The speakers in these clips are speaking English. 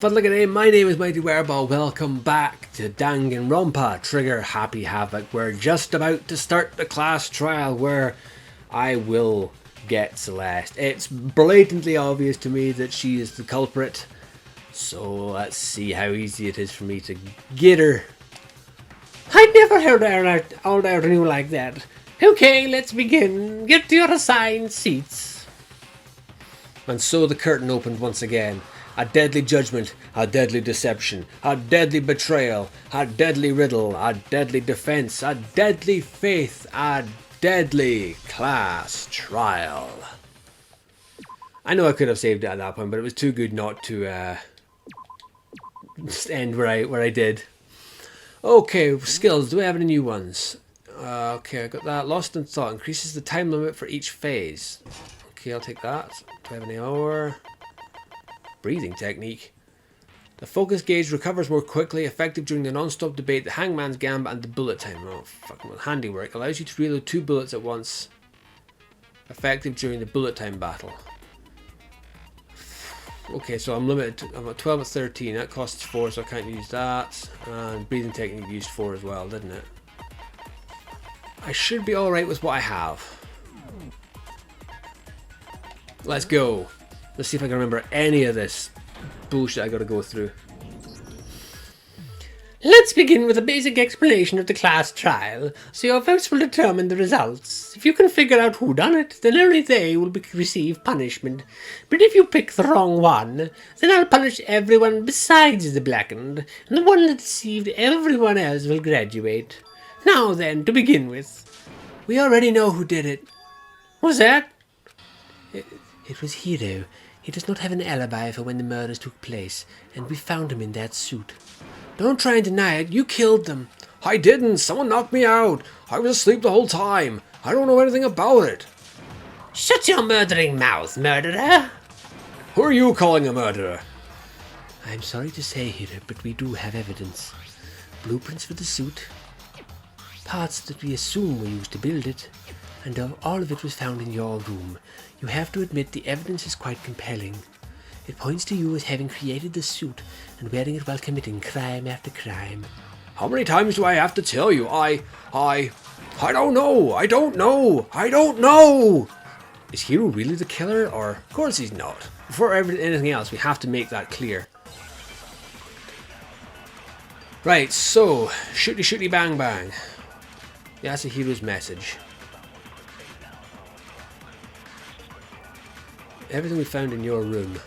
Fudligaday, my name is Mighty Wereball. Welcome back to Danganronpa. Trigger Happy Havoc. We're just about to start the class trial where I will get Celeste. It's blatantly obvious to me that she is the culprit. So let's see how easy it is for me to get her. I never heard anyone like that. Okay, let's begin. Get to your assigned seats. And so the curtain opened once again. A deadly judgment, a deadly deception, a deadly betrayal, a deadly riddle, a deadly defense, a deadly faith, a deadly class trial. I know I could have saved it at that point, but it was too good not to end where I did. Okay, skills. Do we have any new ones? Okay, I got that. Lost in thought increases the time limit for each phase. Okay, I'll take that. Do I have any more? Breathing technique. The focus gauge recovers more quickly, effective during the non-stop debate, the hangman's gambit, and the bullet time. Oh, fucking handiwork. Allows you to reload 2 bullets at once. Effective during the bullet time battle. Okay, so I'm limited. I'm at 12 at 13. That costs 4, so I can't use that. And breathing technique used 4 as well, didn't it? I should be alright with what I have. Let's go. Let's see if I can remember any of this bullshit I gotta go through. Let's begin with a basic explanation of the class trial, so your votes will determine the results. If you can figure out who done it, then only they will receive punishment. But if you pick the wrong one, then I'll punish everyone besides the blackened, and the one that deceived everyone else will graduate. Now then, to begin with. We already know who did it. What's that? It was Hiro. He does not have an alibi for when the murders took place, and we found him in that suit. Don't try and deny it. You killed them. I didn't. Someone knocked me out. I was asleep the whole time. I don't know anything about it. Shut your murdering mouth, murderer. Who are you calling a murderer? I'm sorry to say, Hiro, but we do have evidence. Blueprints for the suit, parts that we assume were used to build it, and all of it was found in your room. You have to admit the evidence is quite compelling. It points to you as having created the suit and wearing it while committing crime after crime. How many times do I have to tell you? I don't know. I don't know. Is Hiro really the killer? Or, of course he's not. Before anything else, we have to make that clear. Right, so, shooty shooty bang bang. Yeah, that's a Hiro's message. Everything we found in your room.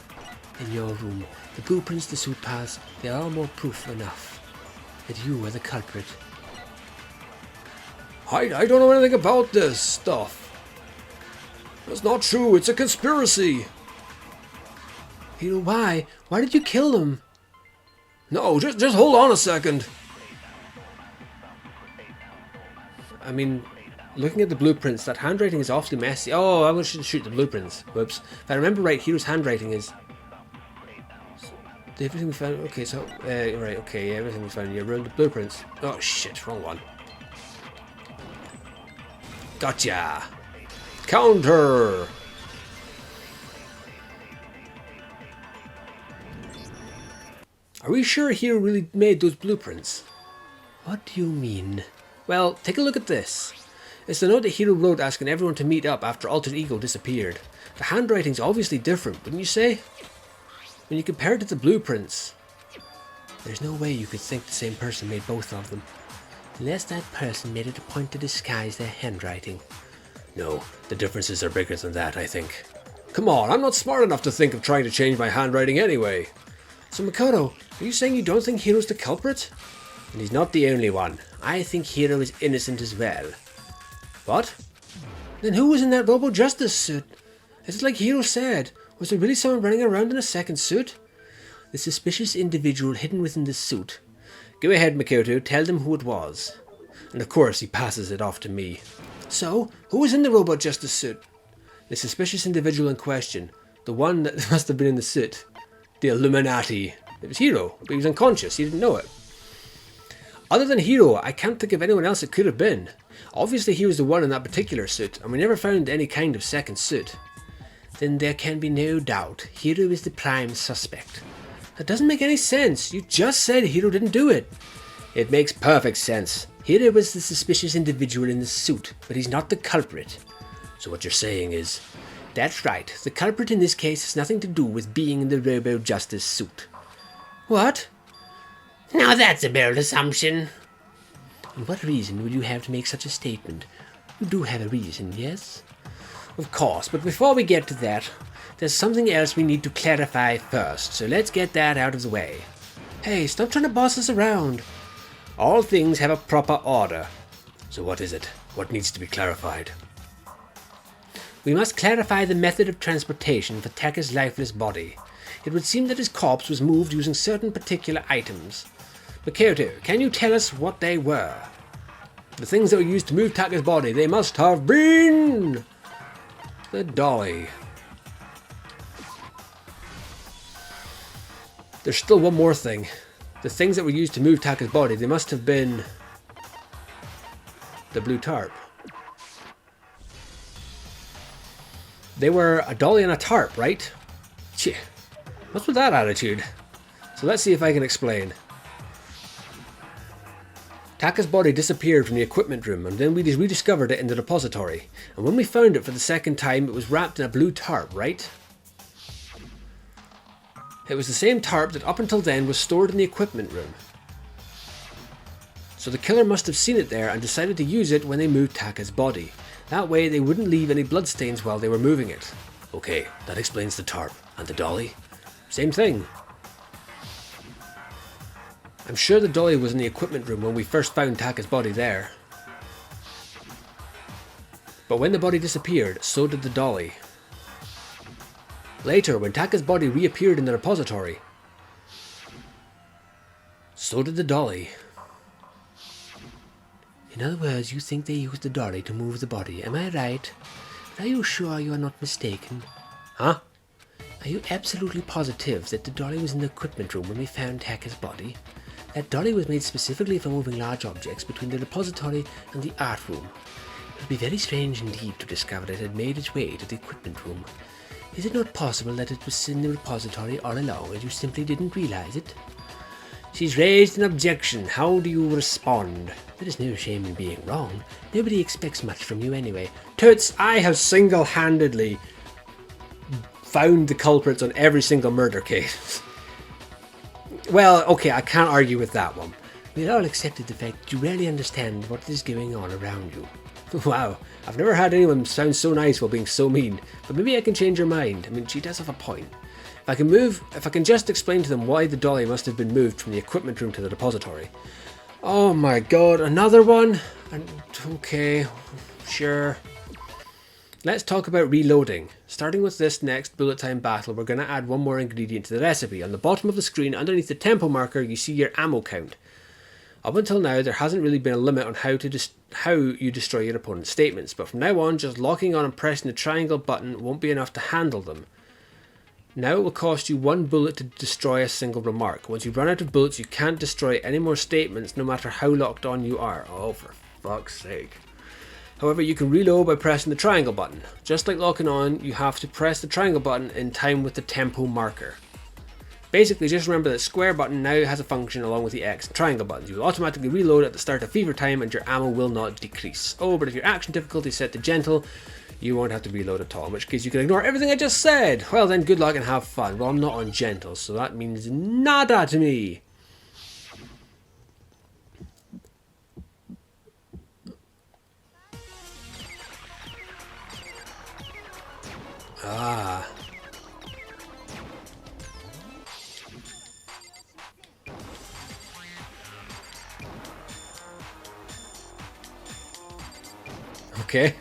The blueprints, the suit parts, they are all more proof enough that you are the culprit. I don't know anything about this stuff. That's not true. It's a conspiracy. Hiro, why? Why did you kill them? No, just hold on a second. I mean, looking at the blueprints, that handwriting is awfully messy. Oh, I shouldn't shoot the blueprints. Whoops. If I remember right, Hiro's handwriting is... Everything we found... Okay, so... right, okay, everything we found in your room. The blueprints. Oh, shit, wrong one. Gotcha! Counter! Are we sure Hiro really made those blueprints? What do you mean? Well, take a look at this. It's the note that Hiro wrote asking everyone to meet up after Alter Ego disappeared. The handwriting's obviously different, wouldn't you say? When you compare it to the blueprints. There's no way you could think the same person made both of them. Unless that person made it a point to disguise their handwriting. No, the differences are bigger than that, I think. Come on, I'm not smart enough to think of trying to change my handwriting anyway. So Makoto, are you saying you don't think Hiro's the culprit? And he's not the only one. I think Hiro is innocent as well. What? Then who was in that Robo Justice suit? Is it like Hiro said? Was there really someone running around in a second suit? The suspicious individual hidden within the suit. Go ahead, Makoto, tell them who it was. And of course, he passes it off to me. So, who was in the Robo Justice suit? The suspicious individual in question. The one that must have been in the suit. The Illuminati. It was Hiro, but he was unconscious, he didn't know it. Other than Hiro, I can't think of anyone else it could have been. Obviously he was the one in that particular suit, and we never found any kind of second suit. Then there can be no doubt, Hiro is the prime suspect. That doesn't make any sense. You just said Hiro didn't do it. It makes perfect sense. Hiro was the suspicious individual in the suit, but he's not the culprit. So what you're saying is... That's right. The culprit in this case has nothing to do with being in the Robo Justice suit. What? Now that's a bold assumption. And what reason would you have to make such a statement? You do have a reason, yes? Of course, but before we get to that, there's something else we need to clarify first, so let's get that out of the way. Hey, stop trying to boss us around. All things have a proper order. So what is it? What needs to be clarified? We must clarify the method of transportation for Taka's lifeless body. It would seem that his corpse was moved using certain particular items. Makoto, can you tell us what they were? The things that were used to move Taka's body, they must have been... the dolly. There's still one more thing. The things that were used to move Taka's body, they must have been... the blue tarp. They were a dolly and a tarp, right? Cheh. What's with that attitude? So let's see if I can explain. Taka's body disappeared from the equipment room, and then we rediscovered it in the repository. And when we found it for the second time, it was wrapped in a blue tarp, right? It was the same tarp that up until then was stored in the equipment room. So the killer must have seen it there and decided to use it when they moved Taka's body. That way they wouldn't leave any bloodstains while they were moving it. Okay, that explains the tarp. And the dolly? Same thing. I'm sure the dolly was in the equipment room when we first found Taka's body there. But when the body disappeared, so did the dolly. Later, when Taka's body reappeared in the repository, so did the dolly. In other words, you think they used the dolly to move the body, am I right? Are you sure you are not mistaken? Huh? Are you absolutely positive that the dolly was in the equipment room when we found Taka's body? That dolly was made specifically for moving large objects between the repository and the art room. It would be very strange indeed to discover that it had made its way to the equipment room. Is it not possible that it was in the repository all along and you simply didn't realize it? She's raised an objection. How do you respond? There is no shame in being wrong. Nobody expects much from you anyway. Toots, I have single-handedly found the culprits on every single murder case. Well, okay, I can't argue with that one. We all accepted the fact that you rarely understand what is going on around you. Wow, I've never had anyone sound so nice while being so mean, but maybe I can change your mind. I mean, she does have a point. If I can just explain to them why the dolly must have been moved from the equipment room to the repository. Oh my god, another one? Okay, sure. Let's talk about reloading. Starting with this next bullet time battle, we're going to add one more ingredient to the recipe. On the bottom of the screen, underneath the tempo marker, you see your ammo count. Up until now, there hasn't really been a limit on how you destroy your opponent's statements, but from now on, just locking on and pressing the triangle button won't be enough to handle them. Now it will cost you 1 bullet to destroy a single remark. Once you run out of bullets, you can't destroy any more statements, no matter how locked on you are. Oh, for fuck's sake. However, you can reload by pressing the triangle button. Just like locking on, you have to press the triangle button in time with the tempo marker. Basically, just remember that square button now has a function along with the X and triangle buttons. You will automatically reload at the start of fever time and your ammo will not decrease. Oh, but if your action difficulty is set to gentle, you won't have to reload at all, in which case you can ignore everything I just said. Well then, good luck and have fun. Well, I'm not on gentle, so that means nada to me. Ah. Okay.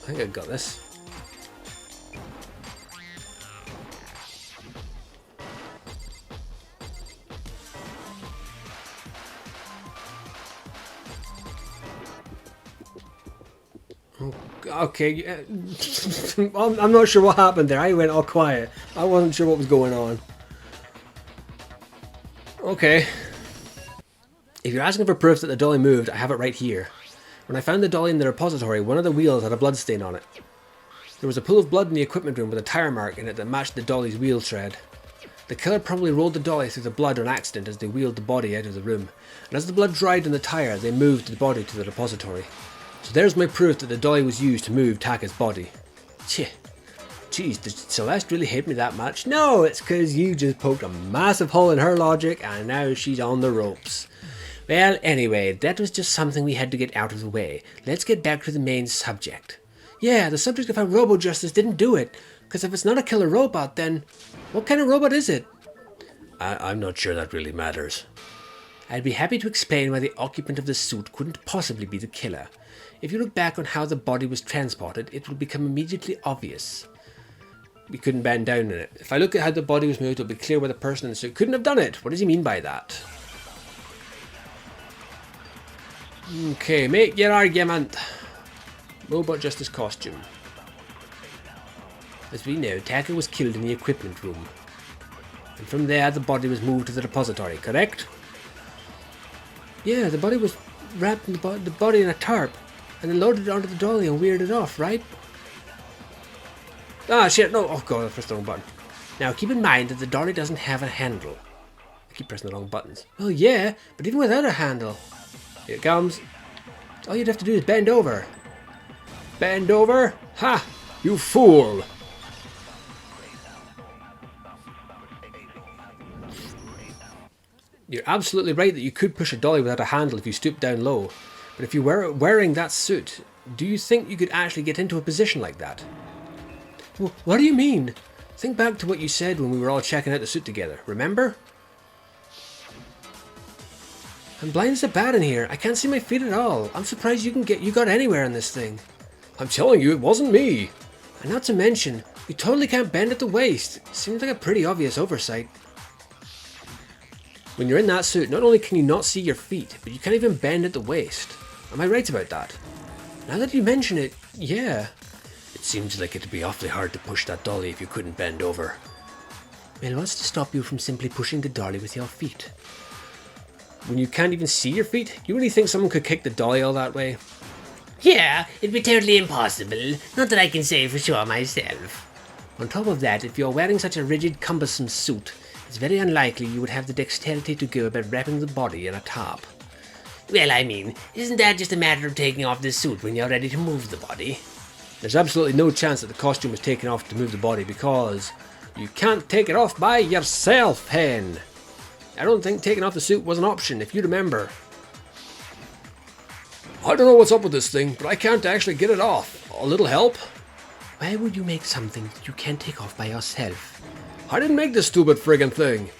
I think I got this. Okay, I'm not sure what happened there. I went all quiet. I wasn't sure what was going on. Okay. If you're asking for proof that the dolly moved, I have it right here. When I found the dolly in the repository, one of the wheels had a blood stain on it. There was a pool of blood in the equipment room with a tire mark in it that matched the dolly's wheel tread. The killer probably rolled the dolly through the blood on accident as they wheeled the body out of the room, and as the blood dried on the tire, they moved the body to the repository. So there's my proof that the dolly was used to move Taka's body. Jeez, did Celeste really hate me that much? No, it's because you just poked a massive hole in her logic and now she's on the ropes. Well, anyway, that was just something we had to get out of the way. Let's get back to the main subject. Yeah, the subject of how Robo-Justice didn't do it. Because if it's not a killer robot, then what kind of robot is it? I'm not sure that really matters. I'd be happy to explain why the occupant of the suit couldn't possibly be the killer. If you look back on how the body was transported, it will become immediately obvious. We couldn't bend down in it. If I look at how the body was moved, it'll be clear why the person in the suit couldn't have done it. What does he mean by that? Okay, make your argument. Robot Justice costume. As we know, Taka was killed in the equipment room. And from there, the body was moved to the repository, correct? Yeah, the body was wrapped in the body in a tarp, and then loaded it onto the dolly and weirded it off, right? Ah, shit, no. Oh, God, I pressed the wrong button. Now, keep in mind that the dolly doesn't have a handle. I keep pressing the wrong buttons. Well, yeah, but even without a handle. Here it comes. All you'd have to do is bend over. Bend over? Ha! You fool! You're absolutely right that you could push a dolly without a handle if you stooped down low. But if you were wearing that suit, do you think you could actually get into a position like that? Well, what do you mean? Think back to what you said when we were all checking out the suit together, remember? I'm blind as a bat in here. I can't see my feet at all. I'm surprised you got anywhere in this thing. I'm telling you, it wasn't me. And not to mention, you totally can't bend at the waist. Seems like a pretty obvious oversight. When you're in that suit, not only can you not see your feet, but you can't even bend at the waist. Am I right about that? Now that you mention it, yeah. It seems like it'd be awfully hard to push that dolly if you couldn't bend over. Well, what's to stop you from simply pushing the dolly with your feet? When you can't even see your feet? You really think someone could kick the dolly all that way? Yeah, it'd be totally impossible. Not that I can say for sure myself. On top of that, if you're wearing such a rigid, cumbersome suit, it's very unlikely you would have the dexterity to go about wrapping the body in a tarp. Well, I mean, isn't that just a matter of taking off the suit when you're ready to move the body? There's absolutely no chance that the costume was taken off to move the body because you can't take it off by yourself, hen. I don't think taking off the suit was an option, if you remember. I don't know what's up with this thing, but I can't actually get it off. A little help? Why would you make something that you can't take off by yourself? I didn't make this stupid friggin' thing.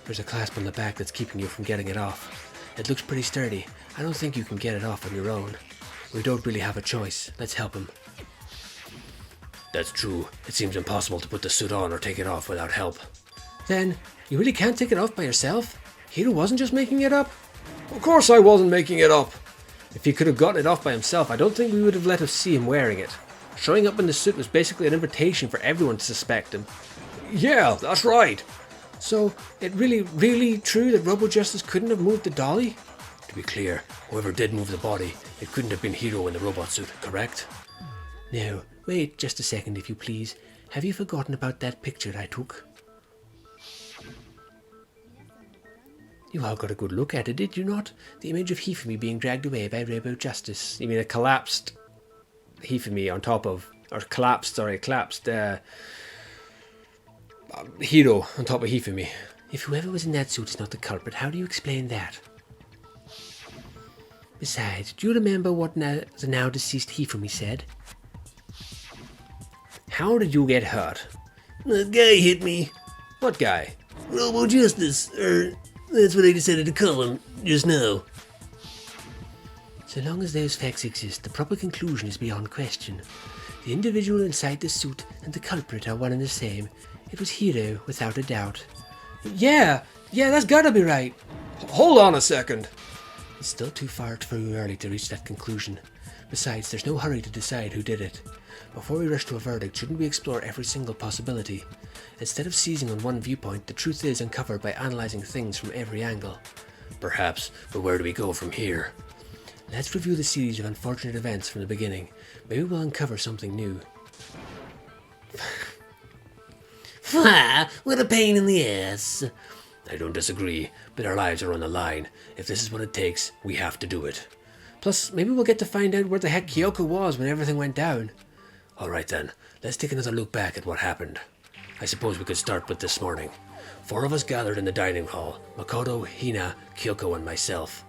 There's a clasp on the back that's keeping you from getting it off. It looks pretty sturdy. I don't think you can get it off on your own. We don't really have a choice. Let's help him. That's true. It seems impossible to put the suit on or take it off without help. Then, you really can't take it off by yourself? Hiro wasn't just making it up? Of course I wasn't making it up. If he could have gotten it off by himself, I don't think we would have let us see him wearing it. Showing up in the suit was basically an invitation for everyone to suspect him. Yeah, that's right. So, it really true that Robo-Justice couldn't have moved the dolly? To be clear, whoever did move the body, it couldn't have been Hiro in the robot suit, correct? No, wait just a second if you please. Have you forgotten about that picture I took? You all got a good look at it, did you not? The image of Hifumi being dragged away by Robo-Justice. You mean a collapsed Hifumi on top of... Or collapsed Hiro on top of Hifumi. If whoever was in that suit is not the culprit, how do you explain that? Besides, do you remember what the now deceased Hifumi said? How did you get hurt? That guy hit me. What guy? Robo-Justice, that's what I decided to call him just now. So long as those facts exist, the proper conclusion is beyond question. The individual inside the suit and the culprit are one and the same. It was Hiro, without a doubt. Yeah, that's gotta be right. Hold on a second. It's still too early to reach that conclusion. Besides, there's no hurry to decide who did it. Before we rush to a verdict, shouldn't we explore every single possibility? Instead of seizing on one viewpoint, the truth is uncovered by analysing things from every angle. Perhaps, but where do we go from here? Let's review the series of unfortunate events from the beginning. Maybe we'll uncover something new. What a pain in the ass. I don't disagree, but our lives are on the line. If this is what it takes, we have to do it. Plus, maybe we'll get to find out where the heck Kyoko was when everything went down. Alright then, let's take another look back at what happened. I suppose we could start with this morning. 4 of us gathered in the dining hall. Makoto, Hina, Kyoko and myself.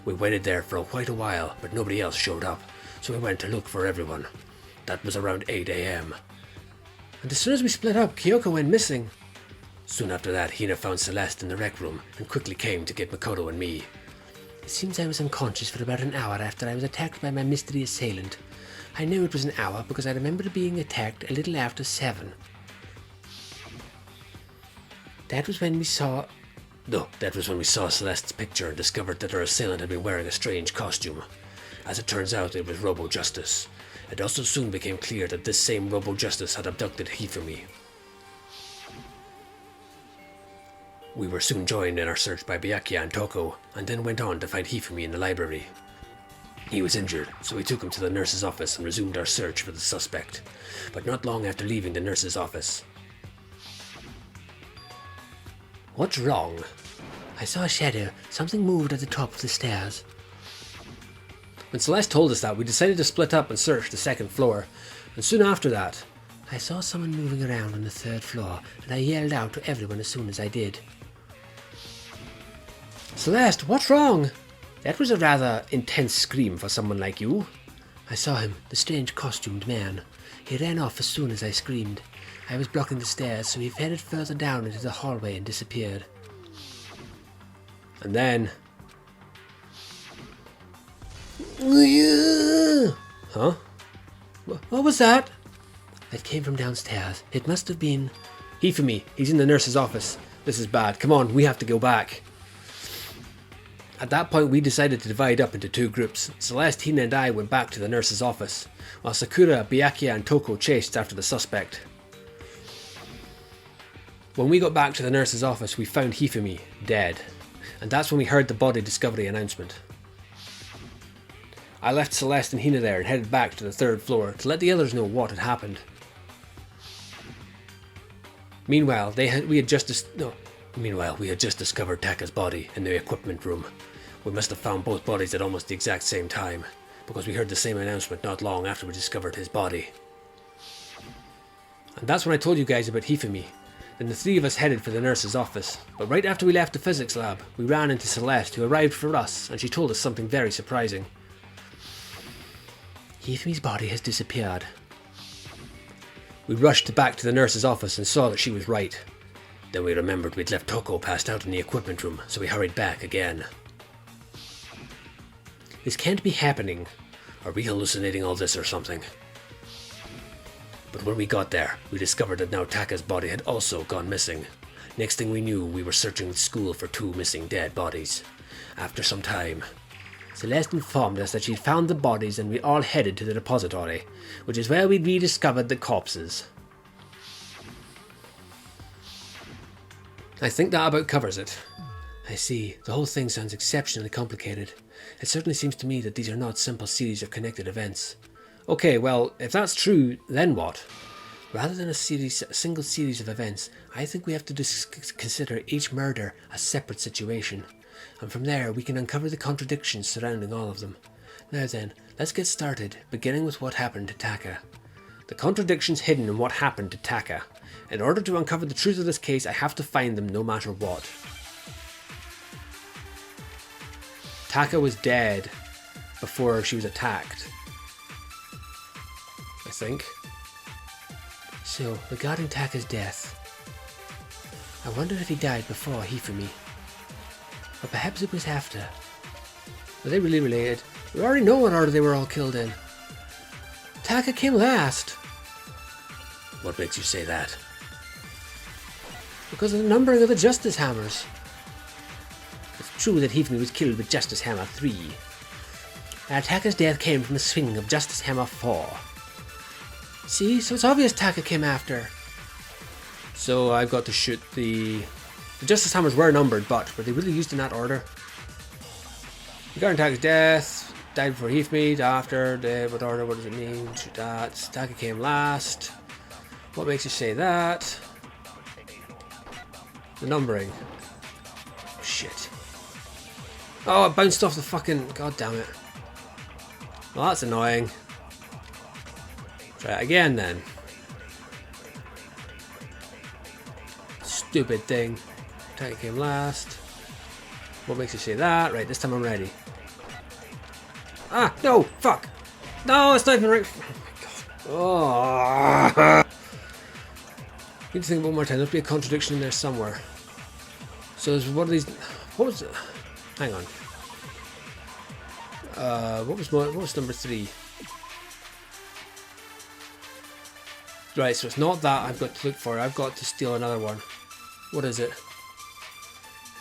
We waited there for quite a while, but nobody else showed up, so we went to look for everyone. That was around 8 a.m. And as soon as we split up, Kyoko went missing. Soon after that, Hina found Celeste in the rec room and quickly came to get Makoto and me. It seems I was unconscious for about an hour after I was attacked by my mystery assailant. I knew it was an hour because I remembered being attacked a little after 7. That was when we saw Celeste's picture and discovered that her assailant had been wearing a strange costume. As it turns out, it was Robo Justice. It also soon became clear that this same Robo Justice had abducted Hifumi. We were soon joined in our search by Byakuya and Toko, and then went on to find Hifumi in the library. He was injured, so we took him to the nurse's office and resumed our search for the suspect, but not long after leaving the nurse's office. What's wrong? I saw a shadow. Something moved at the top of the stairs. When Celeste told us that, we decided to split up and search the 2nd floor, and soon after that, I saw someone moving around on the 3rd floor, and I yelled out to everyone as soon as I did. Celeste, what's wrong? That was a rather intense scream for someone like you. I saw him, the strange costumed man. He ran off as soon as I screamed. I was blocking the stairs, so he headed further down into the hallway and disappeared. And then... Huh? What was that? That came from downstairs. It must have been... Hifumi, he's in the nurse's office. This is bad. Come on, we have to go back. At that point, we decided to divide up into 2 groups. Celeste, Hina and I went back to the nurse's office, while Sakura, Byakuya and Toko chased after the suspect. When we got back to the nurse's office, we found Hifumi dead, and that's when we heard the body discovery announcement. I left Celeste and Hina there and headed back to the 3rd floor to let the others know what had happened. Meanwhile, we had just discovered Taka's body in the equipment room. We must have found both bodies at almost the exact same time, because we heard the same announcement not long after we discovered his body. And that's when I told you guys about Hifumi. Then the 3 of us headed for the nurse's office, but right after we left the physics lab, we ran into Celeste, who arrived for us, and she told us something very surprising. Hifumi's body has disappeared. We rushed back to the nurse's office and saw that she was right. Then we remembered we'd left Toko passed out in the equipment room, so we hurried back again. This can't be happening. Are we hallucinating all this or something? But when we got there, we discovered that now Taka's body had also gone missing. Next thing we knew, we were searching the school for 2 missing dead bodies. After some time, Celeste informed us that she'd found the bodies and we all headed to the repository, which is where we'd rediscovered the corpses. I think that about covers it. I see. The whole thing sounds exceptionally complicated. It certainly seems to me that these are not simple series of connected events. Okay, well, if that's true, then what? Rather than a single series of events, I think we have to consider each murder a separate situation. And from there, we can uncover the contradictions surrounding all of them. Now then, let's get started, beginning with what happened to Taka. The contradictions hidden in what happened to Taka. In order to uncover the truth of this case, I have to find them no matter what. Taka was dead before she was attacked, I think. So, regarding Taka's death, I wondered if he died before Hifumi. Or perhaps it was after. Are they really related? We already know what order they were all killed in. Taka came last. What makes you say that? Because of the numbering of the Justice Hammers. It's true that Hifumi was killed with Justice Hammer 3. Taka's death came from the swinging of Justice Hammer 4. See, so it's obvious Taka came after. So I've got to shoot the Justice Hammers were numbered, but were they really used in that order? Regarding Taka's death, died before Heathmead, after, what order, what does it mean? That, Taka came last. What makes you say that? The numbering. Shit. Oh, I bounced off the fucking... God damn it. Well, that's annoying. Try it again then. Stupid thing. Taka came last. What makes you say that? Right, this time I'm ready. Ah, no! Fuck! No, it's not even right. Oh my god. Oh. Need to think one more time. There's be a contradiction in there somewhere. So there's one of these. What was it? Hang on. What was number 3? Right, so it's not that I've got to look for. I've got to steal another one. What is it?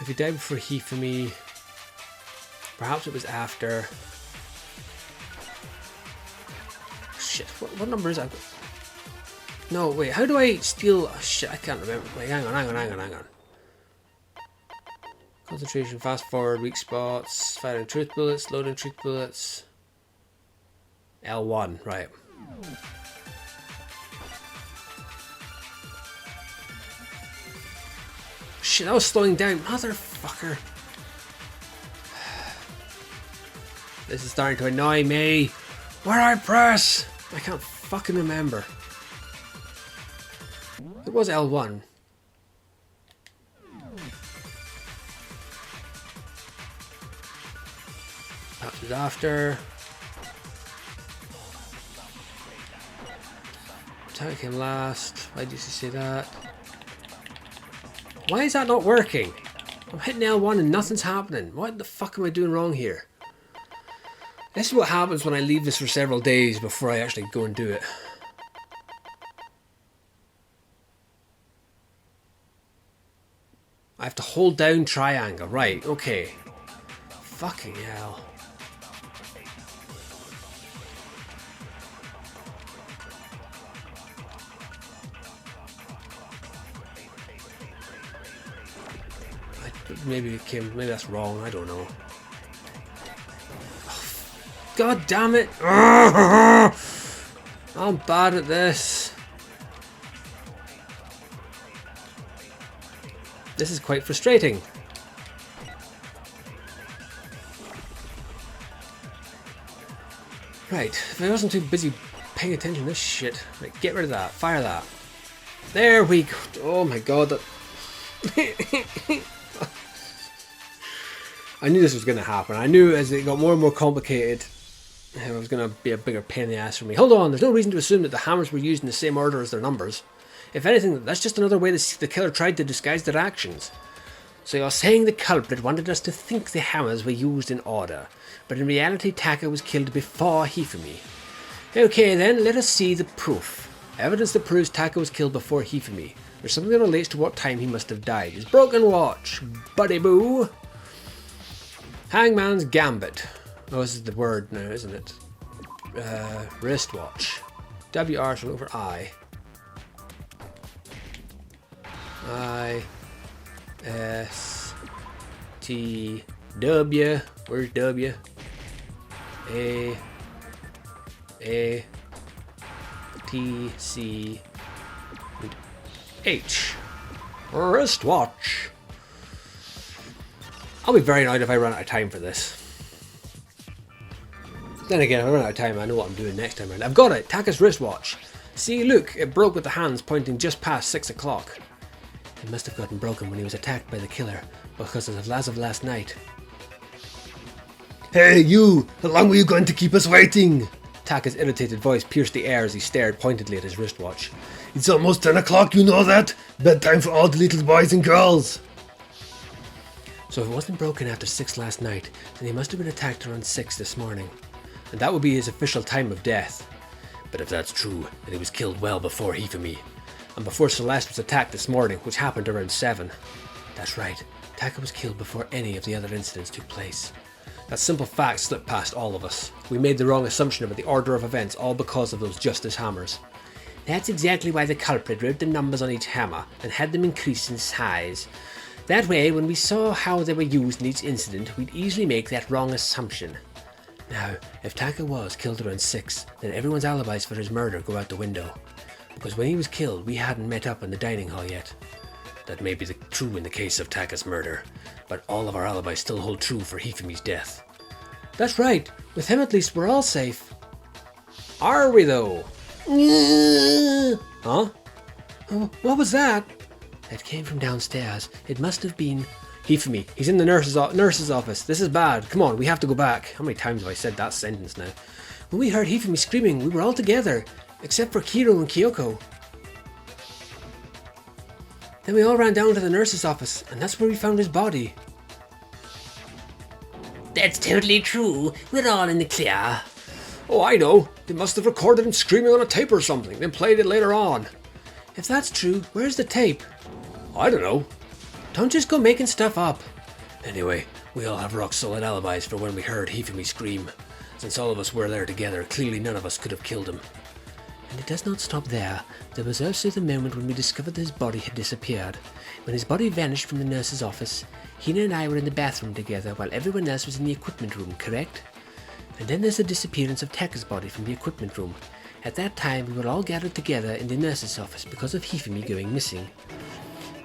If you died before he for me, perhaps it was after. Shit, what number is that? No, wait, how do I steal? Oh, shit, I can't remember. Wait, hang on. Concentration, fast forward, weak spots, firing truth bullets, loading truth bullets. L1, right. Shit, I was slowing down, motherfucker. This is starting to annoy me. Where do I press? I can't fucking remember. It was L1. That was after. Attack came last. Why did you say that? Why is that not working? I'm hitting L1 and nothing's happening. What the fuck am I doing wrong here? This is what happens when I leave this for several days before I actually go and do it. I have to hold down triangle. Right, okay. Fucking hell. Maybe that's wrong, I don't know. God damn it! I'm bad at this. This is quite frustrating. Right, if I wasn't too busy paying attention to this shit. Right, get rid of that. Fire that. There we go. Oh my god. That I knew this was going to happen. I knew as it got more and more complicated, it was going to be a bigger pain in the ass for me. Hold on, there's no reason to assume that the hammers were used in the same order as their numbers. If anything, that's just another way the killer tried to disguise their actions. So you're saying the culprit wanted us to think the hammers were used in order, but in reality Taka was killed before Hifumi. Okay then, let us see the proof. Evidence that proves Taka was killed before Hifumi. There's something that relates to what time he must have died. His broken watch, buddy boo. Hangman's Gambit. Oh, this is the word now, isn't it? Wristwatch. WR shall over I. I. S. T. W. Where's W? A. A. T. C. H. Wristwatch. I'll be very annoyed if I run out of time for this. Then again, if I run out of time, I know what I'm doing next time around. I've got it! Taka's wristwatch. See, look, it broke with the hands pointing just past 6 o'clock. It must have gotten broken when he was attacked by the killer, because as of last night. Hey, you! How long were you going to keep us waiting? Taka's irritated voice pierced the air as he stared pointedly at his wristwatch. It's almost 10 o'clock, you know that? Bedtime for all the little boys and girls. So if it wasn't broken after 6 last night, then he must have been attacked around 6 this morning. And that would be his official time of death. But if that's true, then he was killed well before Hifumi. And before Celeste was attacked this morning, which happened around 7. That's right, Taka was killed before any of the other incidents took place. That simple fact slipped past all of us. We made the wrong assumption about the order of events, all because of those justice hammers. That's exactly why the culprit wrote the numbers on each hammer and had them increase in size. That way, when we saw how they were used in each incident, we'd easily make that wrong assumption. Now, if Taka was killed around 6, then everyone's alibis for his murder go out the window. Because when he was killed, we hadn't met up in the dining hall yet. That may be true in the case of Taka's murder, but all of our alibis still hold true for Hifumi's death. That's right. With him at least we're all safe. Are we though? Huh? Oh, what was that? That came from downstairs. It must have been... Hifumi, he's in the nurse's office. This is bad. Come on, we have to go back. How many times have I said that sentence now? When we heard Hifumi screaming, we were all together, except for Kiro and Kyoko. Then we all ran down to the nurse's office, and that's where we found his body. That's totally true. We're all in the clear. Oh, I know. They must have recorded him screaming on a tape or something, then played it later on. If that's true, where's the tape? I don't know. Don't just go making stuff up. Anyway, we all have rock-solid alibis for when we heard Hifumi scream. Since all of us were there together, clearly none of us could have killed him. And it does not stop there. There was also the moment when we discovered that his body had disappeared. When his body vanished from the nurse's office, Hina and I were in the bathroom together while everyone else was in the equipment room, correct? And then there's the disappearance of Taka's body from the equipment room. At that time, we were all gathered together in the nurse's office because of Hifumi going missing.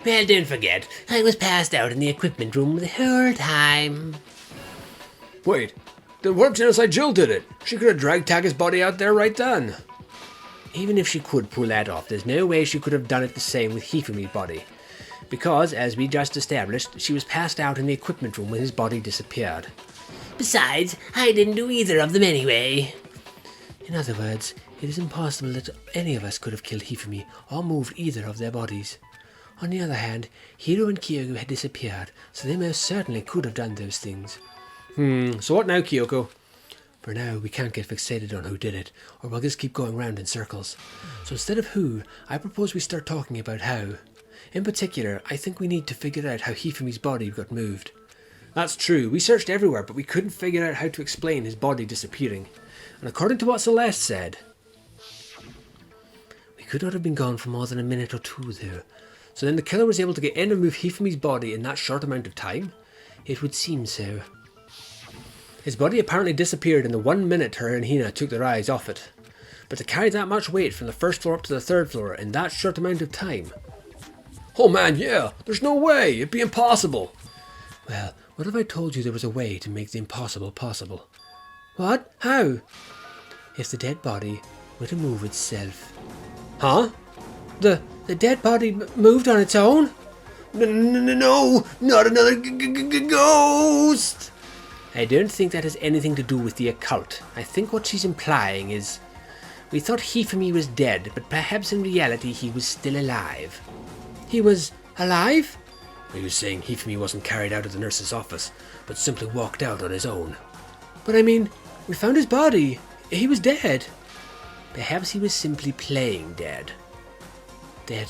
Well, don't forget, I was passed out in the equipment room the whole time. Wait, then what if Genocide Jill did it? She could have dragged Taka's body out there right then. Even if she could pull that off, there's no way she could have done it the same with Hifumi's body. Because, as we just established, she was passed out in the equipment room when his body disappeared. Besides, I didn't do either of them anyway. In other words, it is impossible that any of us could have killed Hifumi or moved either of their bodies. On the other hand, Hiro and Kyoko had disappeared, so they most certainly could have done those things. So what now, Kyoko? For now, we can't get fixated on who did it, or we'll just keep going round in circles. So instead of who, I propose we start talking about how. In particular, I think we need to figure out how Hifumi's body got moved. That's true, we searched everywhere, but we couldn't figure out how to explain his body disappearing. And according to what Celeste said, we could not have been gone for more than a minute or two though. So then the killer was able to get in and move Hifumi's body in that short amount of time? It would seem so. His body apparently disappeared in the 1 minute her and Hina took their eyes off it. But to carry that much weight from the first floor up to the third floor in that short amount of time? Oh man, yeah, there's no way, it'd be impossible. Well, what if I told you there was a way to make the impossible possible? What? How? If the dead body were to move itself. Huh? The dead body moved on its own? No, not another ghost! I don't think that has anything to do with the occult. I think what she's implying is... We thought Hifumi was dead, but perhaps in reality he was still alive. He was alive? He was saying Hifumi wasn't carried out of the nurse's office, but simply walked out on his own. But I mean, we found his body. He was dead. Perhaps he was simply playing dead. Dead.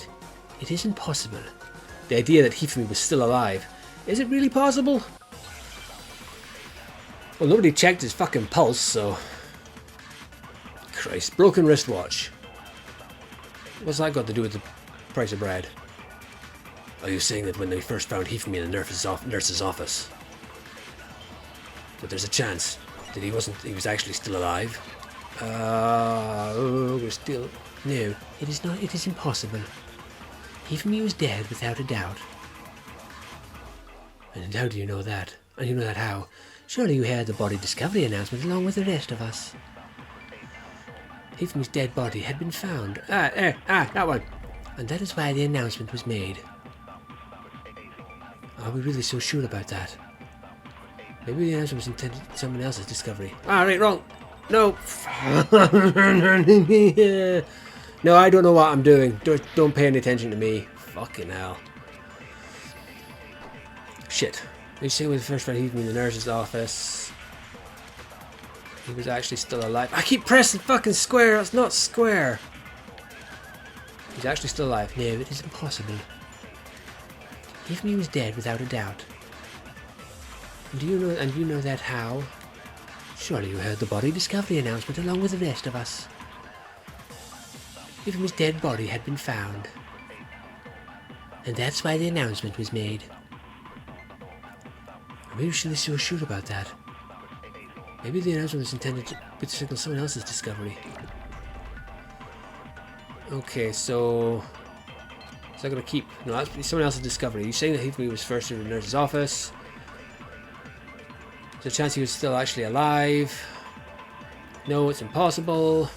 It isn't possible. The idea that Hifumi was still alive. Is it really possible? Well, nobody checked his fucking pulse, so... Christ, broken wristwatch. What's that got to do with the price of bread? Are you saying that when they first found Hifumi in the nurse's office, that there's a chance that he was actually still alive? We're still... No, it is not. It is impossible. Hifumi was dead without a doubt. And how do you know that? And you know that how? Surely you heard the body discovery announcement along with the rest of us. Hifumi's dead body had been found. That one. And that is why the announcement was made. Are we really so sure about that? Maybe the announcement was intended for someone else's discovery. Right, wrong. No. No, I don't know what I'm doing. Don't pay any attention to me. Fucking hell. Shit. You see when the first found Hifumi in the nurse's office. He was actually still alive. I keep pressing fucking square. That's not square. He's actually still alive. No, it is impossible. Hifumi was dead without a doubt. And you know that how? Surely you heard the body discovery announcement along with the rest of us. Hifumi's dead body had been found. And that's why the announcement was made. Are we really so sure about that? Maybe the announcement was intended to signal someone else's discovery. Okay, so... Is that going to keep... No, that's someone else's discovery. You're saying that Hifumi was first in the nurse's office. There's a chance he was still actually alive. No, it's impossible.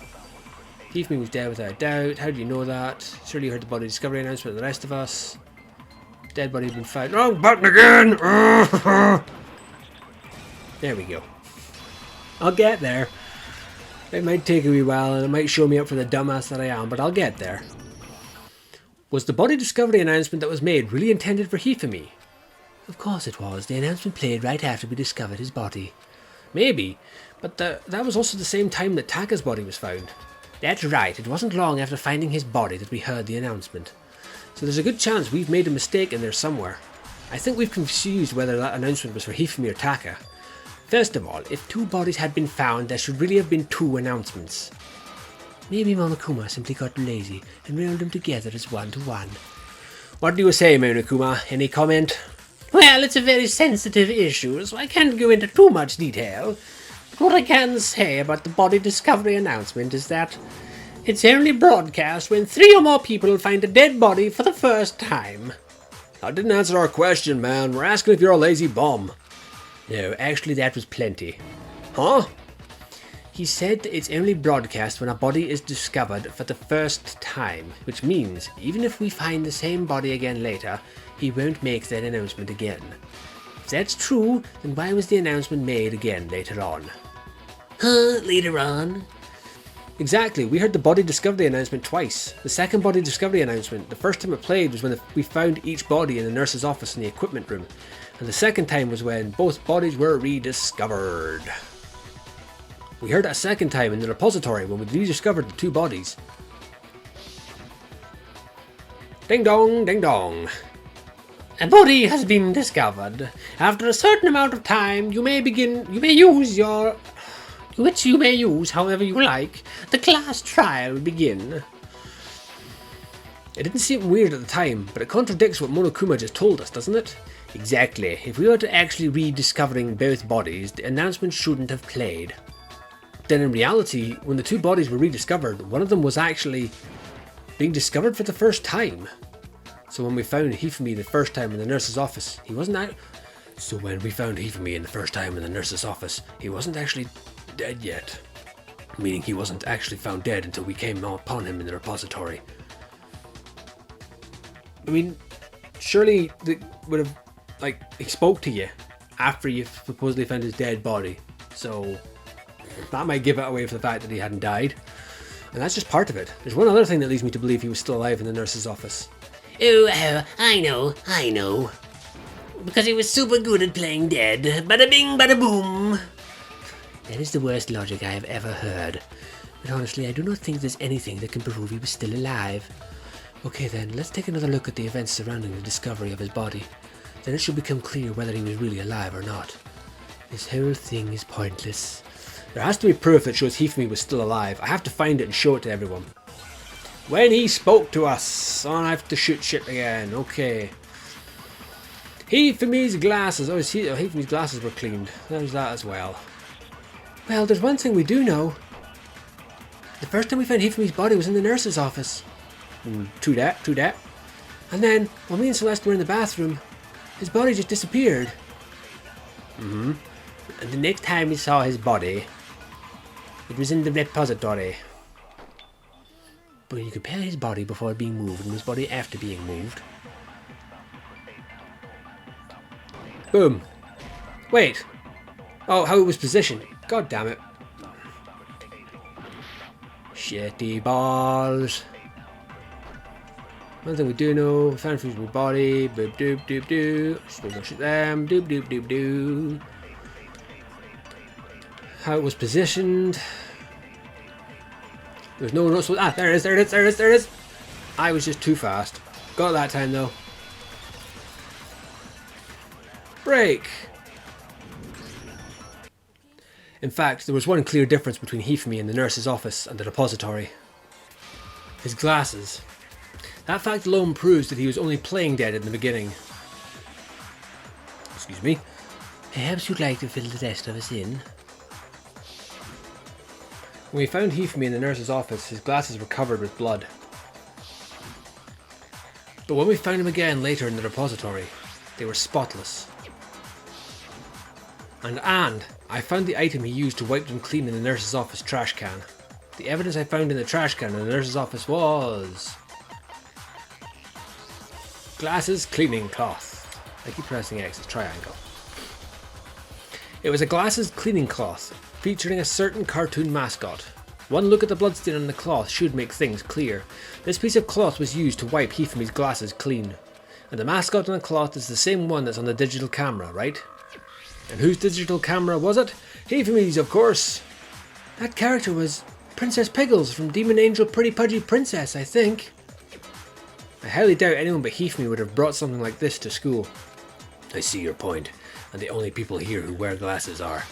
Hifumi was dead without a doubt. How do you know that? Surely you heard the body discovery announcement of the rest of us. Dead body had been found. Wrong button again! There we go. I'll get there. It might take a wee while and it might show me up for the dumbass that I am, but I'll get there. Was the body discovery announcement that was made really intended for Hifumi? Of course it was. The announcement played right after we discovered his body. Maybe, but that was also the same time that Taka's body was found. That's right. It wasn't long after finding his body that we heard the announcement. So there's a good chance we've made a mistake in there somewhere. I think we've confused whether that announcement was for Hifumi or Taka. First of all, if 2 bodies had been found, there should really have been 2 announcements. Maybe Monokuma simply got lazy and rolled them together as 1-to-1. What do you say, Monokuma? Any comment? Well, it's a very sensitive issue, so I can't go into too much detail. But what I can say about the body discovery announcement is that it's only broadcast when 3 or more people find a dead body for the first time. That didn't answer our question, man. We're asking if you're a lazy bum. No, actually that was plenty. Huh? He said that it's only broadcast when a body is discovered for the first time, which means even if we find the same body again later, he won't make that announcement again. If that's true, then why was the announcement made again later on? Huh, later on? Exactly, we heard the body discovery announcement twice. The second body discovery announcement, the first time it played was when we found each body in the nurse's office in the equipment room. And the second time was when both bodies were rediscovered. We heard it a second time in the repository when we rediscovered the 2 bodies. Ding dong, ding dong. A body has been discovered. After a certain amount of time, you may use however you like. The class trial will begin. It didn't seem weird at the time, but it contradicts what Monokuma just told us, doesn't it? Exactly. If we were to actually rediscovering both bodies, the announcement shouldn't have played. Then in reality, when the 2 bodies were rediscovered, one of them was actually being discovered for the first time. So when we found Hifumi the first time in the nurse's office, he wasn't actually dead yet. Meaning he wasn't actually found dead until we came upon him in the repository. I mean, surely they would have, he spoke to you after you supposedly found his dead body. So that might give it away for the fact that he hadn't died. And that's just part of it. There's one other thing that leads me to believe he was still alive in the nurse's office. Oh, I know. Because he was super good at playing dead. Bada bing, bada boom. That is the worst logic I have ever heard. But honestly, I do not think there's anything that can prove he was still alive. Okay then, let's take another look at the events surrounding the discovery of his body. Then it should become clear whether he was really alive or not. This whole thing is pointless. There has to be proof that shows Hifumi was still alive. I have to find it and show it to everyone. When he spoke to us. Oh, I have to shoot shit again. Okay. Hifumi's glasses. Oh, Hifumi's glasses were cleaned. There's that as well. Well, there's one thing we do know. The first time we found Hifumi's body was in the nurse's office. True that. And then, while me and Celeste were in the bathroom, his body just disappeared. And the next time we saw his body, it was in the repository. But when you compare his body before being moved and his body after being moved... Boom. Wait. Oh, how it was positioned. God damn it. Shitty balls. One thing we do know, we found Hifumi's body. Boop doop doop doo. Still don't shoot them. Doop doop doop doo. How it was positioned. There's no noticeable. Ah, there it is. I was just too fast. Got it that time though. Break. In fact, there was one clear difference between Hifumi in the nurse's office and the repository. His glasses. That fact alone proves that he was only playing dead in the beginning. Excuse me. Perhaps you'd like to fill the rest of us in? When we found Hifumi in the nurse's office, his glasses were covered with blood. But when we found him again later in the repository, they were spotless. And I found the item he used to wipe them clean in the nurse's office trash can. The evidence I found in the trash can in the nurse's office was... glasses cleaning cloth. I keep pressing X, it's triangle. It was a glasses cleaning cloth, featuring a certain cartoon mascot. One look at the bloodstain on the cloth should make things clear. This piece of cloth was used to wipe Hifumi's glasses clean. And the mascot on the cloth is the same one that's on the digital camera, right? And whose digital camera was it? Hifumi's, of course! That character was Princess Piggles from Demon Angel Pretty Pudgy Princess, I think. I highly doubt anyone but Hifumi would have brought something like this to school. I see your point, and the only people here who wear glasses are.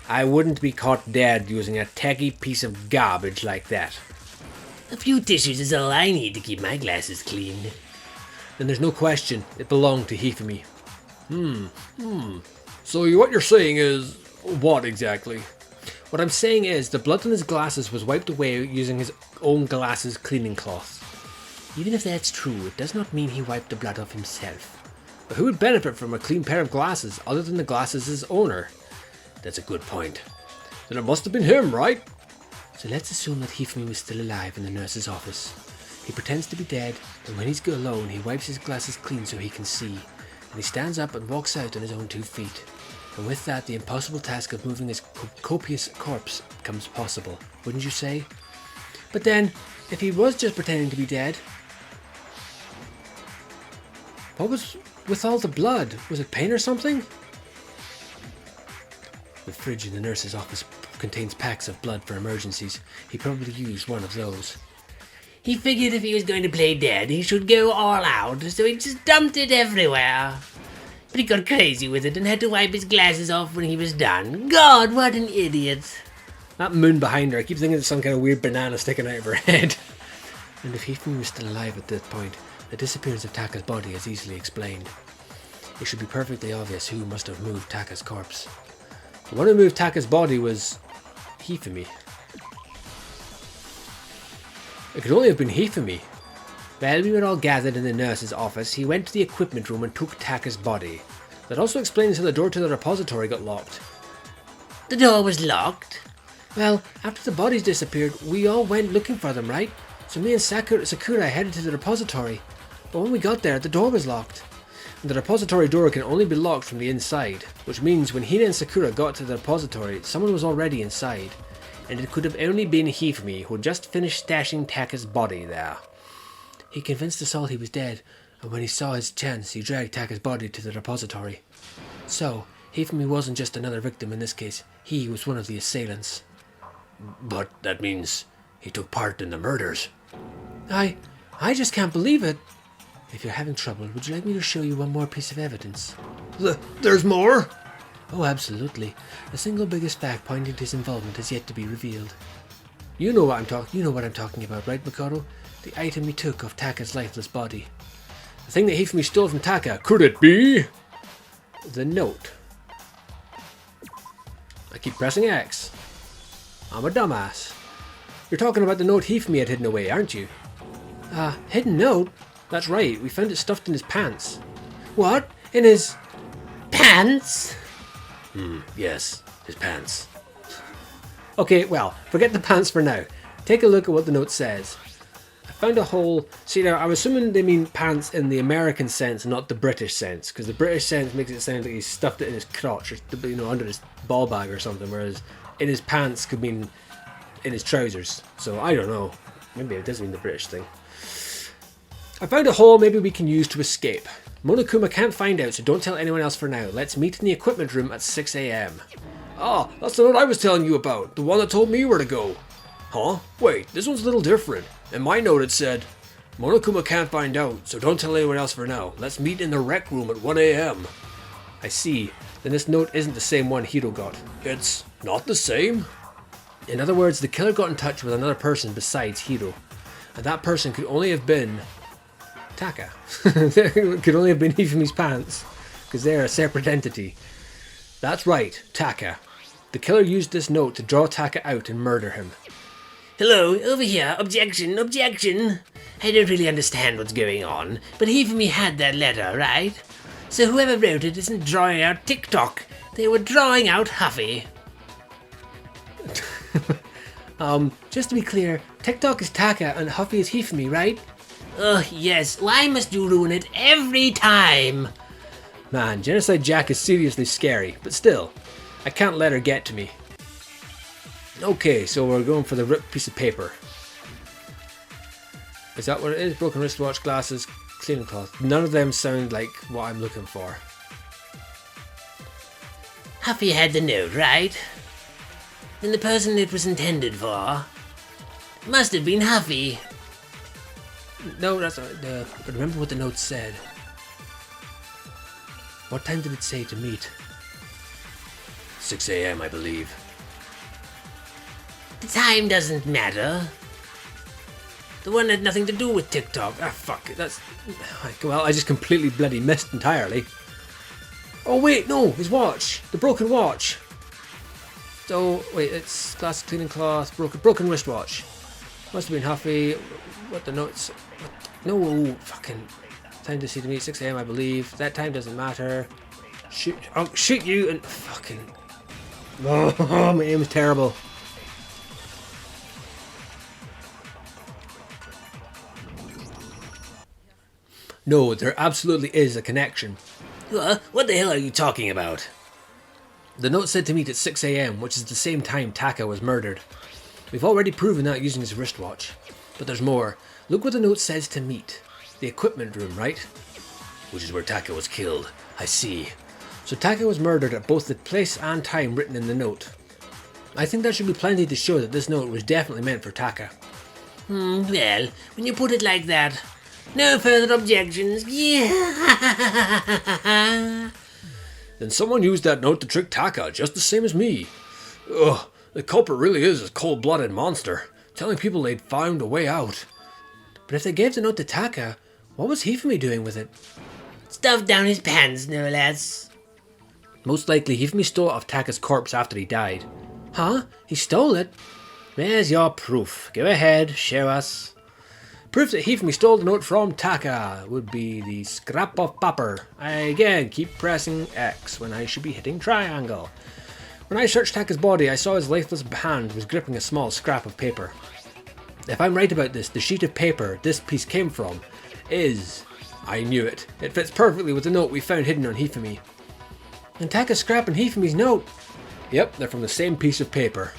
I wouldn't be caught dead using a tacky piece of garbage like that. A few tissues is all I need to keep my glasses clean. Then there's no question, it belonged to Hifumi. So what you're saying is... what exactly? What I'm saying is, the blood on his glasses was wiped away using his own glasses cleaning cloth. Even if that's true, it does not mean he wiped the blood off himself. But who would benefit from a clean pair of glasses other than the glasses' owner? That's a good point. Then it must have been him, right? So let's assume that Hifumi was still alive in the nurse's office. He pretends to be dead, and when he's alone, he wipes his glasses clean so he can see. And he stands up and walks out on his own 2 feet. And with that, the impossible task of moving his copious corpse becomes possible, wouldn't you say? But then, if he was just pretending to be dead, what was with all the blood? Was it pain or something? The fridge in the nurse's office contains packs of blood for emergencies. He probably used one of those. He figured if he was going to play dead, he should go all out, so he just dumped it everywhere. But he got crazy with it and had to wipe his glasses off when he was done. God, what an idiot. That moon behind her, I keep thinking it's some kind of weird banana sticking out of her head. And if Hifumi was still alive at this point, the disappearance of Taka's body is easily explained. It should be perfectly obvious who must have moved Taka's corpse. The one who moved Taka's body was Hifumi. It could only have been Hifumi. While we were all gathered in the nurse's office, he went to the equipment room and took Taka's body. That also explains how the door to the repository got locked. The door was locked? Well, after the bodies disappeared, we all went looking for them, right? So me and Sakura headed to the repository. But when we got there, the door was locked. And the repository door can only be locked from the inside, which means when Hina and Sakura got to the repository, someone was already inside. And it could have only been Hifumi, who had just finished stashing Taka's body there. He convinced us all he was dead, and when he saw his chance, he dragged Taka's body to the repository. So, Hifumi wasn't just another victim in this case, he was one of the assailants. But that means he took part in the murders. I just can't believe it. If you're having trouble, would you like me to show you one more piece of evidence? There's more? Oh, absolutely. The single biggest fact pointing to his involvement has yet to be revealed. You know what I'm talking about, right, Makoto? The item he took off Taka's lifeless body. The thing that Hifumi stole from Taka. Could it be? The note. I keep pressing X. I'm a dumbass. You're talking about the note Hifumi had hidden away, aren't you? Hidden note? That's right, we found it stuffed in his pants. What? In his... pants? Yes, his pants. Okay, well, forget the pants for now. Take a look at what the note says. I found a whole... See now, I'm assuming they mean pants in the American sense, not the British sense, because the British sense makes it sound like he stuffed it in his crotch, or, under his ball bag or something, whereas in his pants could mean in his trousers. So, I don't know. Maybe it does mean the British thing. I found a hole maybe we can use to escape. Monokuma can't find out, so don't tell anyone else for now. Let's meet in the equipment room at 6 AM. Ah, that's the note I was telling you about, the one that told me where to go. Huh? Wait, this one's a little different. In my note it said, Monokuma can't find out, so don't tell anyone else for now. Let's meet in the rec room at 1 AM. I see. Then this note isn't the same one Hiro got. It's not the same? In other words, the killer got in touch with another person besides Hiro. And that person could only have been... Taka. It could only have been Hifumi's pants, because they're a separate entity. That's right, Taka. The killer used this note to draw Taka out and murder him. Hello, over here. Objection, objection. I don't really understand what's going on, but Hifumi had that letter, right? So whoever wrote it isn't drawing out TikTok. They were drawing out Huffy. Just to be clear, TikTok is Taka and Huffy is Hifumi, right? Ugh, yes. Why must you ruin it every time? Man, Genocide Jack is seriously scary, but still, I can't let her get to me. Okay, so we're going for the ripped piece of paper. Is that what it is? Broken wristwatch, glasses, cleaning cloth. None of them sound like what I'm looking for. Huffy had the note, right? Then the person it was intended for must have been Huffy. No, that's not. But remember what the note said. What time did it say to meet? 6 a.m., I believe. The time doesn't matter. The one had nothing to do with TikTok. Ah, fuck it. That's. Well, I just completely bloody missed entirely. Oh, wait, no, his watch. The broken watch. So, wait, it's glass cleaning cloth, broken wristwatch. Must have been Huffy. What the notes. No, fucking. Time to see to meet 6 a.m., I believe. That time doesn't matter. Shoot. I'll shoot you and. Fucking. Oh, my aim is terrible. No, there absolutely is a connection. What the hell are you talking about? The note said to meet at 6 a.m., which is the same time Taka was murdered. We've already proven that using his wristwatch. But there's more. Look what the note says to meet. The equipment room, right? Which is where Taka was killed. I see. So Taka was murdered at both the place and time written in the note. I think that should be plenty to show that this note was definitely meant for Taka. Well, when you put it like that, no further objections. Yeah. Then someone used that note to trick Taka, just the same as me. Ugh, the culprit really is a cold-blooded monster, telling people they'd found a way out. But if they gave the note to Taka, what was Hifumi doing with it? Stuffed down his pants, no less. Most likely Hifumi stole it off Taka's corpse after he died. Huh? He stole it? Where's your proof? Go ahead, show us. Proof that Hifumi stole the note from Taka would be the scrap of paper. I again keep pressing X when I should be hitting triangle. When I searched Taka's body, I saw his lifeless hand was gripping a small scrap of paper. If I'm right about this, the sheet of paper this piece came from is... I knew it. It fits perfectly with the note we found hidden on Hifumi. And Taka's scrap and Hifumi's note. Yep, they're from the same piece of paper.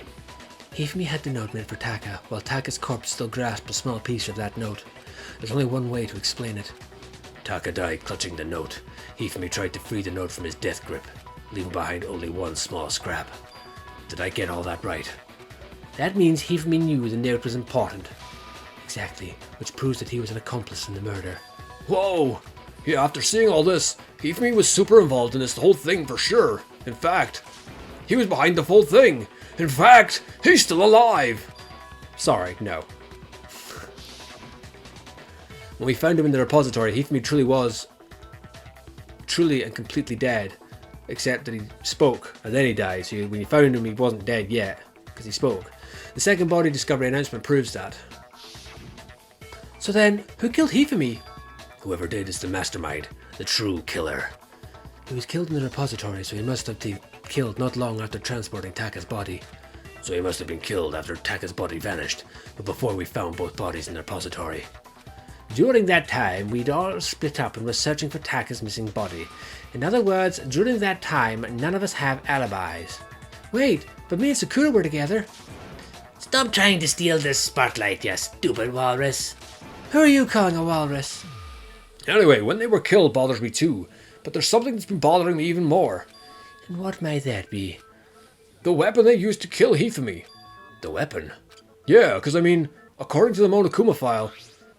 Hifumi had the note meant for Taka, while Taka's corpse still grasped a small piece of that note. There's only one way to explain it. Taka died clutching the note. Hifumi tried to free the note from his death grip, leaving behind only one small scrap. Did I get all that right? That means Hifumi knew the note was important. Exactly, which proves that he was an accomplice in the murder. Whoa! Yeah, after seeing all this, Hifumi was super involved in this whole thing for sure. In fact, he was behind the whole thing. In fact, he's still alive! Sorry, no. When we found him in the repository, Hifumi truly was truly and completely dead. Except that he spoke, and then he died. So when you found him, he wasn't dead yet, because he spoke. The second body discovery announcement proves that. So then, who killed Hifumi? Whoever did is the mastermind, the true killer. He was killed in the repository, so he must have been killed not long after transporting Taka's body. So he must have been killed after Taka's body vanished, but before we found both bodies in the repository. During that time, we'd all split up and were searching for Taka's missing body. In other words, during that time, none of us have alibis. Wait, but me and Sakura were together. Stop trying to steal this spotlight, you stupid walrus. Who are you calling a walrus? Anyway, when they were killed bothers me too, but there's something that's been bothering me even more. And what might that be? The weapon they used to kill Hifumi. The weapon? Yeah, because I mean, according to the Monokuma file,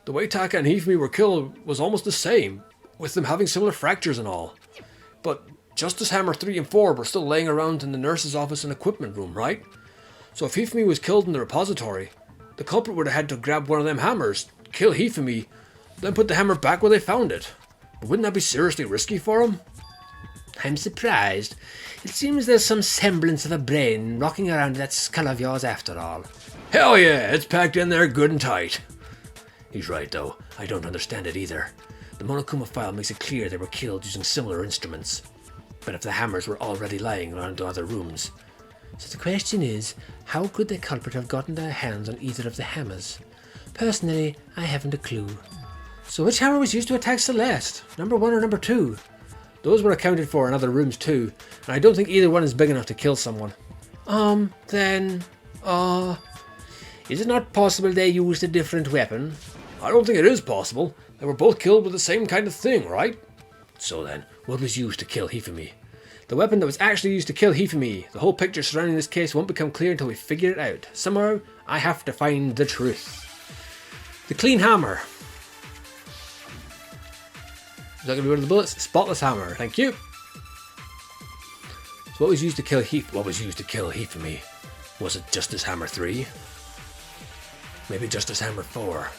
the way Taka and Hifumi were killed was almost the same, with them having similar fractures and all. But Justice Hammer 3 and 4 were still laying around in the nurse's office and equipment room, right? So if Hifumi was killed in the repository, the culprit would have had to grab one of them hammers, kill Hifumi, then put the hammer back where they found it. But wouldn't that be seriously risky for him? I'm surprised. It seems there's some semblance of a brain rocking around that skull of yours after all. Hell yeah, it's packed in there good and tight. He's right though, I don't understand it either. The Monokuma file makes it clear they were killed using similar instruments. But if the hammers were already lying around the other rooms. So the question is, how could the culprit have gotten their hands on either of the hammers? Personally, I haven't a clue. So which hammer was used to attack Celeste? Number 1 or number 2? Those were accounted for in other rooms too, and I don't think either one is big enough to kill someone. Is it not possible they used a different weapon? I don't think it is possible. They were both killed with the same kind of thing, right? So then, what was used to kill Hifumi? The weapon that was actually used to kill Hifumi. The whole picture surrounding this case won't become clear until we figure it out. Somehow, I have to find the truth. The clean hammer. Is that going to be one of the bullets? Spotless hammer. Thank you. So what was used to kill Hifumi? Was it Justice Hammer 3? Maybe Justice Hammer 4?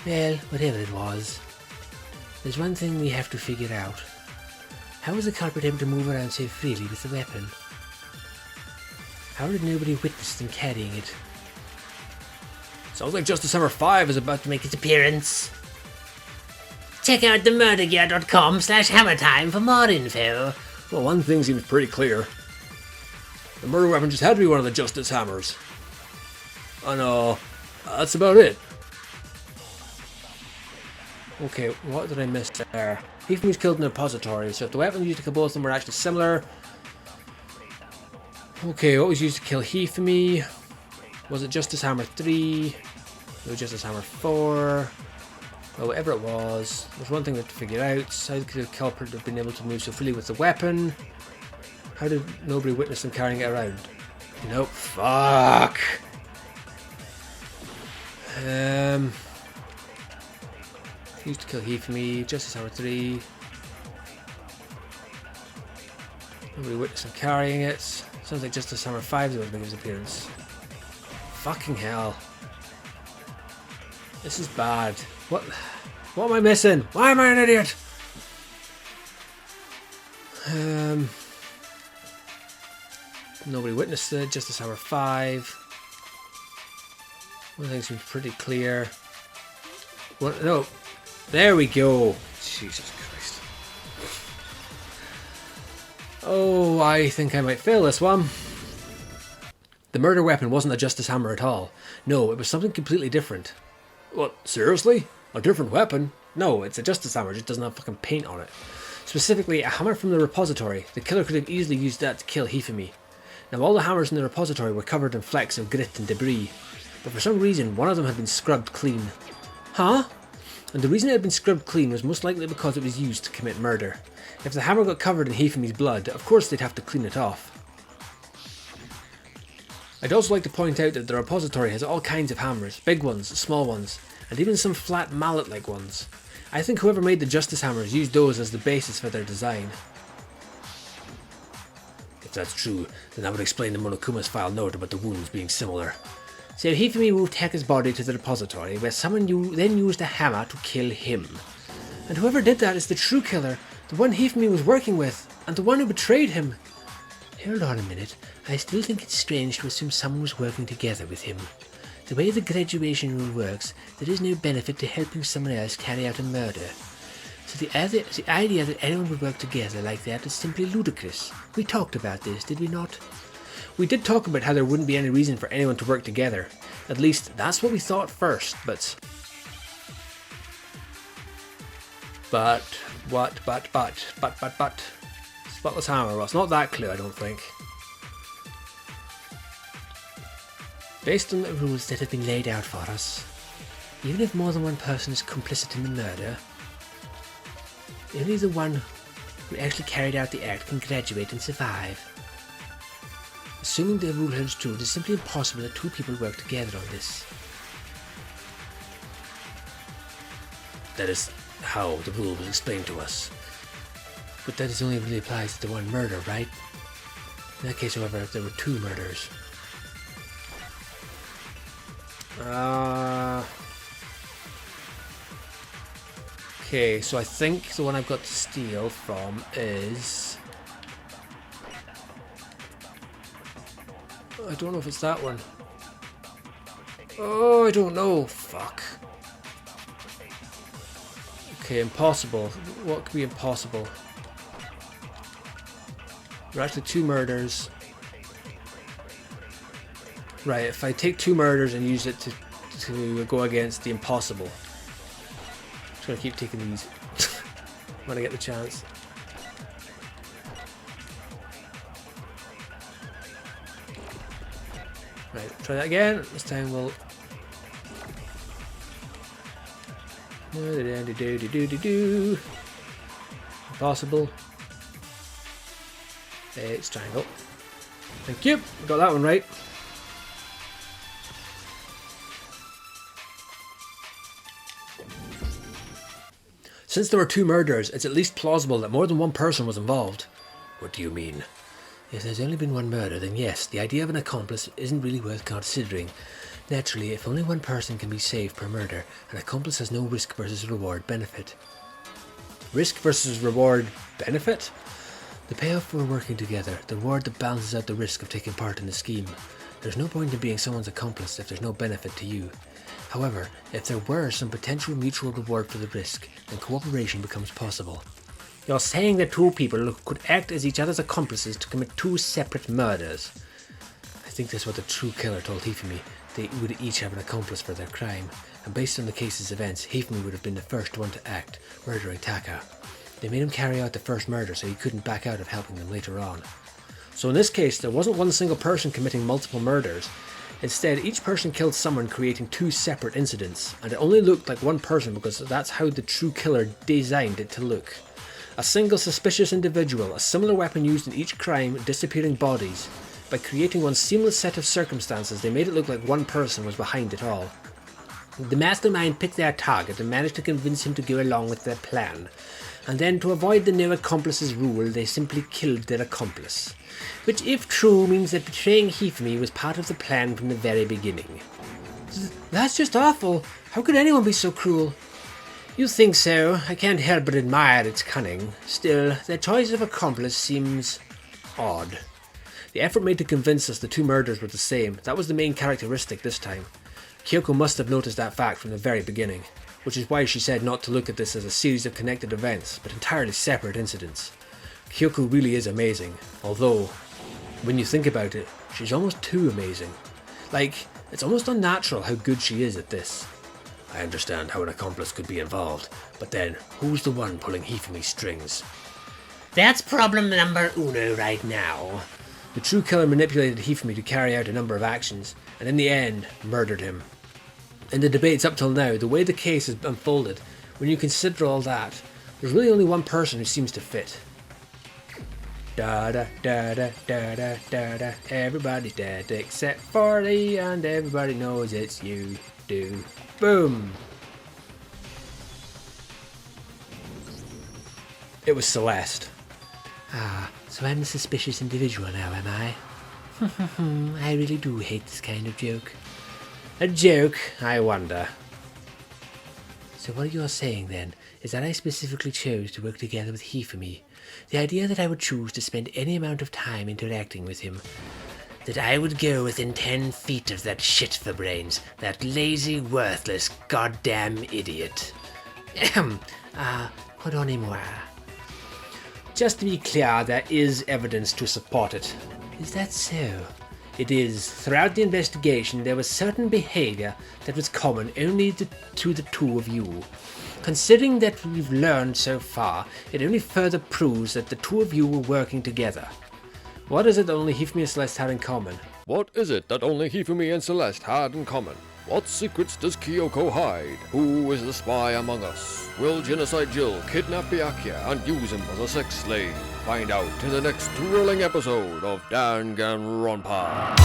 Well, whatever it was, there's one thing we have to figure out. How was the culprit able to move around so freely with the weapon? How did nobody witness them carrying it? Sounds like Justice Hammer 5 is about to make its appearance. Check out themurdergear.com/hammertime for more info. Well, one thing seems pretty clear. The murder weapon just had to be one of the Justice Hammers. Oh no, that's about it. Okay, what did I miss there? Hifumi was killed in the repository, so if the weapons used to kill both of them were actually similar. Okay, what was used to kill Hifumi? Was it Justice Hammer 3? Or Justice Hammer 4? Well, whatever it was, there's one thing we have to figure out. How could the culprit have been able to move so freely with the weapon? How did nobody witness them carrying it around? Nope, fuck! Used to kill Hifumi, Justice Hammer 3. Nobody witnessed him carrying it. Sounds like Justice Hammer 5 is going to make his appearance. Fucking hell. This is bad. What am I missing? Why am I an idiot? Nobody witnessed it. Justice Hammer 5. One thing seems pretty clear. What? No. There we go. Jesus Christ. Oh, I think I might fail this one. The murder weapon wasn't a Justice Hammer at all. No, it was something completely different. What? Seriously? A different weapon? No, it's a Justice Hammer, it just doesn't have fucking paint on it. Specifically, a hammer from the repository. The killer could have easily used that to kill Hifumi. Now, all the hammers in the repository were covered in flecks of grit and debris, but for some reason, one of them had been scrubbed clean. Huh? And the reason it had been scrubbed clean was most likely because it was used to commit murder. If the hammer got covered in Hifumi's blood, of course they'd have to clean it off. I'd also like to point out that the repository has all kinds of hammers, big ones, small ones, and even some flat mallet-like ones. I think whoever made the Justice Hammers used those as the basis for their design. If that's true, then that would explain the Monokuma's file note about the wounds being similar. So Hifumi moved Heka's body to the repository, where someone then used a hammer to kill him. And whoever did that is the true killer, the one Hifumi was working with, and the one who betrayed him. Hold on a minute, I still think it's strange to assume someone was working together with him. The way the graduation rule works, there is no benefit to helping someone else carry out a murder. So the idea that anyone would work together like that is simply ludicrous. We talked about this, did we not? We did talk about how there wouldn't be any reason for anyone to work together. At least, that's what we thought first, but... Spotless hammer, well, it's not that clear, I don't think. Based on the rules that have been laid out for us, even if more than one person is complicit in the murder, only the one who actually carried out the act can graduate and survive. Assuming the rule holds true, it is simply impossible that two people work together on this. That is how the rule was explained to us. But that is only really applies to the one murder, right? In that case, however, there were two murders. Okay, so I think the one I've got to steal from is... I don't know if it's that one. Oh, I don't know. Fuck. Okay, impossible. What could be impossible? There are actually 2 murders. Right, if I take 2 murders and use it to go against the impossible. I'm just gonna keep taking these when I get the chance. Right, try that again. This time we'll. Impossible. It's triangle. Thank you. Got that one right. Since there were 2 murders, it's at least plausible that more than one person was involved. What do you mean? If there's only been one murder, then yes, the idea of an accomplice isn't really worth considering. Naturally, if only one person can be saved per murder, an accomplice has no risk versus reward benefit. Risk versus reward benefit? The payoff for working together, the reward that balances out the risk of taking part in the scheme. There's no point in being someone's accomplice if there's no benefit to you. However, if there were some potential mutual reward for the risk, then cooperation becomes possible. You're saying that 2 people could act as each other's accomplices to commit 2 separate murders? I think that's what the true killer told Hifumi. They would each have an accomplice for their crime, and based on the case's events, Hifumi would have been the first one to act, murdering Taka. They made him carry out the first murder so he couldn't back out of helping them later on. So in this case, there wasn't one single person committing multiple murders. Instead, each person killed someone, creating 2 separate incidents, and it only looked like one person because that's how the true killer designed it to look. A single suspicious individual, a similar weapon used in each crime, disappearing bodies. By creating one seamless set of circumstances, they made it look like one person was behind it all. The mastermind picked their target and managed to convince him to go along with their plan. And then, to avoid the no accomplices rule, they simply killed their accomplice. Which, if true, means that betraying Hifumi was part of the plan from the very beginning. That's just awful. How could anyone be so cruel? You think so. I can't help but admire its cunning. Still, their choice of accomplice seems odd. The effort made to convince us the 2 murders were the same, that was the main characteristic this time. Kyoko must have noticed that fact from the very beginning, which is why she said not to look at this as a series of connected events, but entirely separate incidents. Kyoko really is amazing, although, when you think about it, she's almost too amazing. Like, it's almost unnatural how good she is at this. I understand how an accomplice could be involved, but then, who's the one pulling Hifumi's strings? That's problem number 1 right now. The true killer manipulated Hifumi to carry out a number of actions, and in the end, murdered him. In the debates up till now, the way the case has unfolded, when you consider all that, there's really only one person who seems to fit. Da da da da da da da da. Everybody's dead except 40, and everybody knows it's you. Do. Boom. It was Celeste. Ah, so I'm the suspicious individual now, am I? I really do hate this kind of joke. A joke, I wonder. So what you're saying then, is that I specifically chose to work together with Hifumi. The idea that I would choose to spend any amount of time interacting with him. That I would go within 10 feet of that shit for brains, that lazy, worthless, goddamn idiot. Pardonnez-moi. Just to be clear, there is evidence to support it. Is that so? It is. Throughout the investigation, there was certain behavior that was common only to the 2 of you. Considering that we've learned so far, it only further proves that the 2 of you were working together. What is it that only Hifumi and Celeste had in common? What is it that only Hifumi and Celeste had in common? What secrets does Kyoko hide? Who is the spy among us? Will Genocide Jill kidnap Byakuya and use him as a sex slave? Find out in the next thrilling episode of Danganronpa.